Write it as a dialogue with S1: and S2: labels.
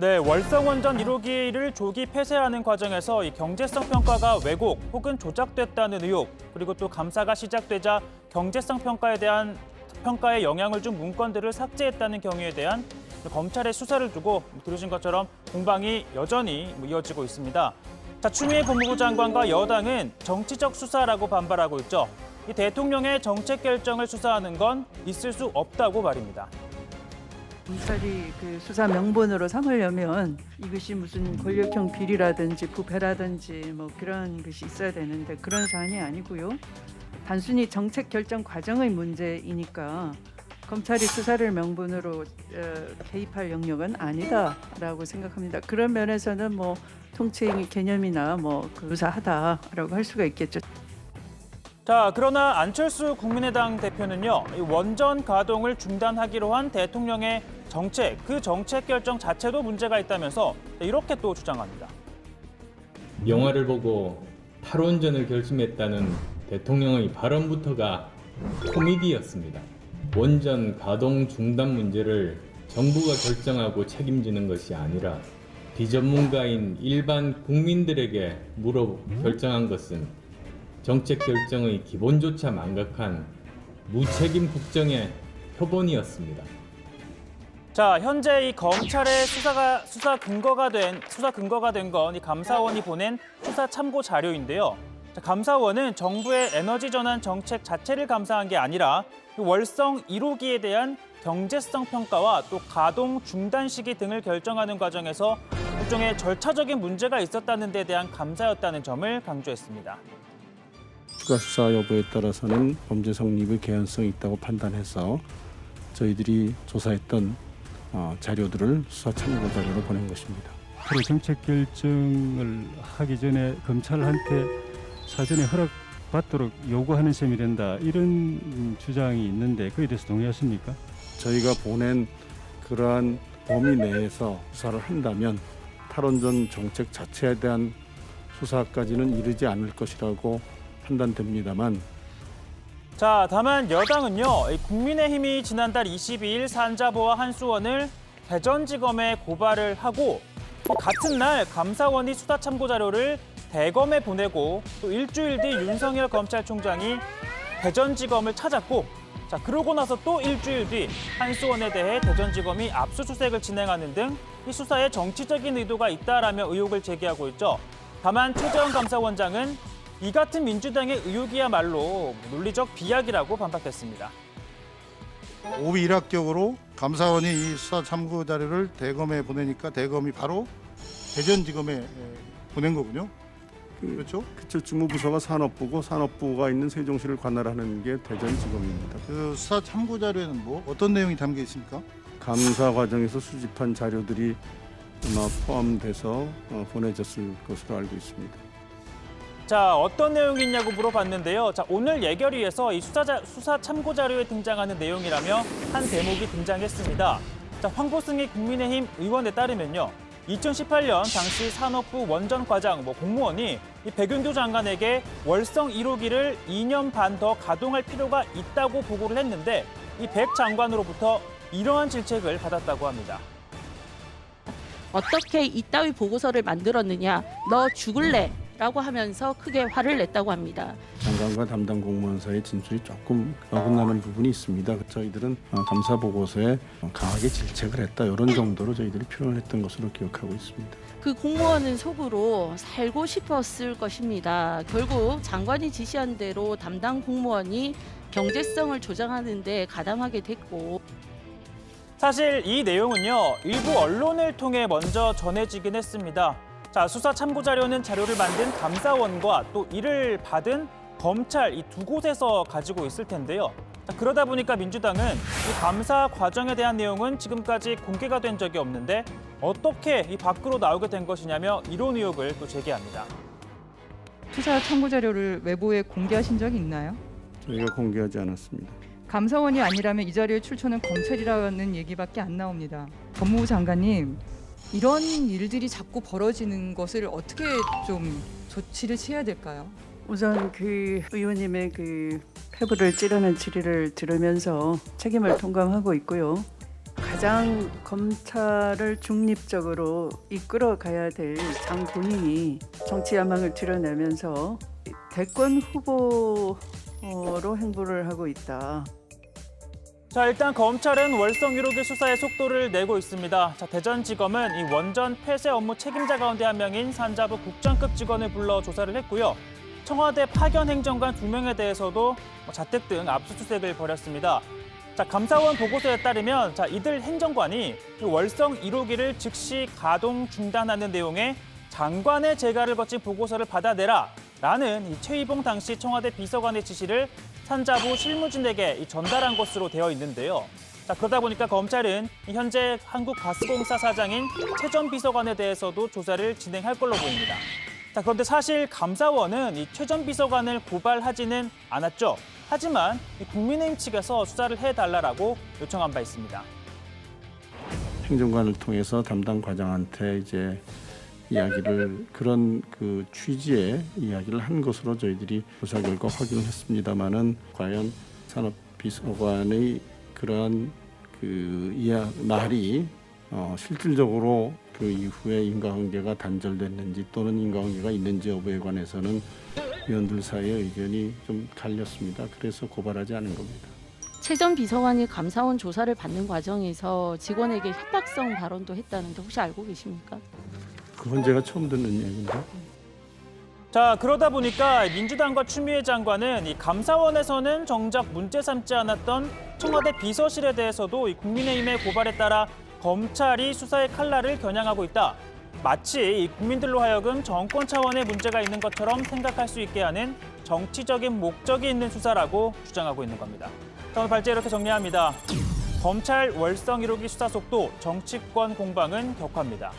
S1: 네, 월성원전 1호기를 조기 폐쇄하는 과정에서 이 경제성 평가가 왜곡 혹은 조작됐다는 의혹, 그리고 또 감사가 시작되자 경제성 평가에 영향을 준 문건들을 삭제했다는 경위에 대한 검찰의 수사를 두고 들으신 것처럼 공방이 여전히 이어지고 있습니다. 자, 추미애 법무부 장관과 여당은 정치적 수사라고 반발하고 있죠. 이 대통령의 정책 결정을 수사하는 건 있을 수 없다고 말입니다.
S2: 검찰이 그 수사 명분으로 삼으려면 이것이 무슨 권력형 비리라든지 부패라든지 뭐 그런 것이 있어야 되는데 그런 사안이 아니고요. 단순히 정책 결정 과정의 문제이니까 검찰이 수사를 명분으로 개입할 영역은 아니다라고 생각합니다. 그런 면에서는 뭐 통치행위 개념이나 뭐 유사하다라고 할 수가 있겠죠.
S1: 자, 그러나 안철수 국민의당 대표는요, 이 원전 가동을 중단하기로 한 대통령의 정책, 그 정책 결정 자체도 문제가 있다면서 이렇게 또 주장합니다.
S3: 영화를 보고 탈원전을 결심했다는 대통령의 발언부터가 코미디였습니다. 원전 가동 중단 문제를 정부가 결정하고 책임지는 것이 아니라 비전문가인 일반 국민들에게 물어 결정한 것은 정책 결정의 기본조차 망각한 무책임 국정의 표본이었습니다.
S1: 자, 현재 이 검찰의 수사 근거가 된 건 이 감사원이 보낸 수사 참고 자료인데요. 자, 감사원은 정부의 에너지 전환 정책 자체를 감사한 게 아니라 월성 1호기에 대한 경제성 평가와 또 가동 중단 시기 등을 결정하는 과정에서 일종의 절차적인 문제가 있었다는 데 대한 감사였다는 점을 강조했습니다.
S4: 추가 수사 여부에 따라서는 범죄 성립의 개연성이 있다고 판단해서 저희들이 조사했던 자료들을 수사 참고 자료로 보낸 것입니다.
S5: 앞으로 정책 결정을 하기 전에 검찰한테 사전에 허락받도록 요구하는 셈이 된다, 이런 주장이 있는데 그에 대해서 동의하십니까?
S4: 저희가 보낸 그러한 범위 내에서 수사를 한다면 탈원전 정책 자체에 대한 수사까지는 이르지 않을 것이라고 판단됩니다만,
S1: 자, 다만 여당은요, 국민의힘이 지난달 22일 산자부와 한수원을 대전지검에 고발을 하고 같은 날 감사원이 수사 참고 자료를 대검에 보내고 또 일주일 뒤 윤석열 검찰총장이 대전지검을 찾았고, 자, 그러고 나서 또 일주일 뒤 한수원에 대해 대전지검이 압수수색을 진행하는 등 이 수사에 정치적인 의도가 있다라며 의혹을 제기하고 있죠. 다만 최재형 감사원장은 이 같은 민주당의 의혹이야말로 논리적 비약이라고 반박했습니다.
S6: 오비일학적으로 감사원이 이 수사 참고 자료를 대검에 보내니까 대검이 바로 대전지검에 보낸 거군요. 그렇죠?
S4: 그쵸, 주무부서가 산업부고 산업부가 있는 세종시를 관할하는 게 대전지검입니다.
S6: 그 수사 참고 자료에는 뭐 어떤 내용이 담겨 있습니까?
S4: 감사 과정에서 수집한 자료들이 아마 포함돼서 보내졌을 것으로 알고 있습니다.
S1: 자, 어떤 내용이 있냐고 물어봤는데요. 자, 오늘 예결위에서 이 수사 참고 자료에 등장하는 내용이라며 한 대목이 등장했습니다. 자, 황보승희 국민의힘 의원에 따르면요, 2018년 당시 산업부 원전과장 공무원이 이 백운교 장관에게 월성 1호기를 2년 반 더 가동할 필요가 있다고 보고를 했는데 이 백 장관으로부터 이러한 질책을 받았다고 합니다.
S7: 어떻게 이따위 보고서를 만들었느냐, 너 죽을래? 라고 하면서 크게 화를 냈다고 합니다.
S4: 장관과 담당 공무원 사이의 진술이 조금 어긋나는 부분이 있습니다. 저희들은 감사 보고서에 강하게 질책을 했다, 이런 정도로 저희들이 표현을 했던 것으로 기억하고 있습니다.
S7: 그 공무원은 속으로 살고 싶었을 것입니다. 결국 장관이 지시한 대로 담당 공무원이 경제성을 조장하는 데 가담하게 됐고,
S1: 사실 이 내용은요, 일부 언론을 통해 먼저 전해지긴 했습니다. 자, 수사 참고 자료는 자료를 만든 감사원과 또 이를 받은 검찰 이 두 곳에서 가지고 있을 텐데요. 자, 그러다 보니까 민주당은 이 감사 과정에 대한 내용은 지금까지 공개가 된 적이 없는데 어떻게 이 밖으로 나오게 된 것이냐며 이런 의혹을 또 제기합니다.
S8: 수사 참고 자료를 외부에 공개하신 적이 있나요?
S4: 저희가 공개하지 않았습니다.
S8: 감사원이 아니라면 이 자료의 출처는 검찰이라는 얘기밖에 안 나옵니다. 법무부 장관님, 이런 일들이 자꾸 벌어지는 것을 어떻게 좀 조치를 취해야 될까요?
S2: 우선 그 의원님의 그 폐부를 찌르는 질의를 들으면서 책임을 통감하고 있고요. 가장 검찰을 중립적으로 이끌어가야 될 장본인이 정치 야망을 드러내면서 대권 후보로 행보를 하고 있다.
S1: 자, 일단 검찰은 월성 1호기 수사에 속도를 내고 있습니다. 자, 대전지검은 이 원전 폐쇄 업무 책임자 가운데 한 명인 산자부 국장급 직원을 불러 조사를 했고요. 청와대 파견 행정관 2명에 대해서도 자택 등 압수수색을 벌였습니다. 자, 감사원 보고서에 따르면 이들 행정관이 월성 1호기를 즉시 가동 중단하는 내용의 장관의 재가를 거친 보고서를 받아내라라는 최희봉 당시 청와대 비서관의 지시를 산자부 실무진에게 전달한 것으로 되어 있는데요. 자, 그러다 보니까 검찰은 현재 한국가스공사 사장인 최 전 비서관에 대해서도 조사를 진행할 걸로 보입니다. 자, 그런데 사실 감사원은 이 최 전 비서관을 고발하지는 않았죠. 하지만 국민의힘 측에서 수사를 해달라고 요청한 바 있습니다.
S4: 행정관을 통해서 담당 과장한테 이제 이야기를 그런 그 취지의 이야기를 한 것으로 저희들이 조사 결과 확인을 했습니다마는 과연 산업비서관의 그러한 그 말이 실질적으로 그 이후에 인과관계가 단절됐는지 또는 인과관계가 있는지 여부에 관해서는 위원들 사이의 의견이 좀 갈렸습니다. 그래서 고발하지 않은 겁니다.
S7: 최 전 비서관이 감사원 조사를 받는 과정에서 직원에게 협박성 발언도 했다는데 혹시 알고 계십니까?
S4: 그건 제가 처음 듣는 이야기인데.
S1: 자, 그러다 보니까 민주당과 추미애 장관은 이 감사원에서는 정작 문제 삼지 않았던 청와대 비서실에 대해서도 이 국민의힘의 고발에 따라 검찰이 수사의 칼날을 겨냥하고 있다. 마치 이 국민들로 하여금 정권 차원의 문제가 있는 것처럼 생각할 수 있게 하는 정치적인 목적이 있는 수사라고 주장하고 있는 겁니다. 자, 오늘 발제 이렇게 정리합니다. 검찰 월성 1호기 수사 속도, 정치권 공방은 격화입니다.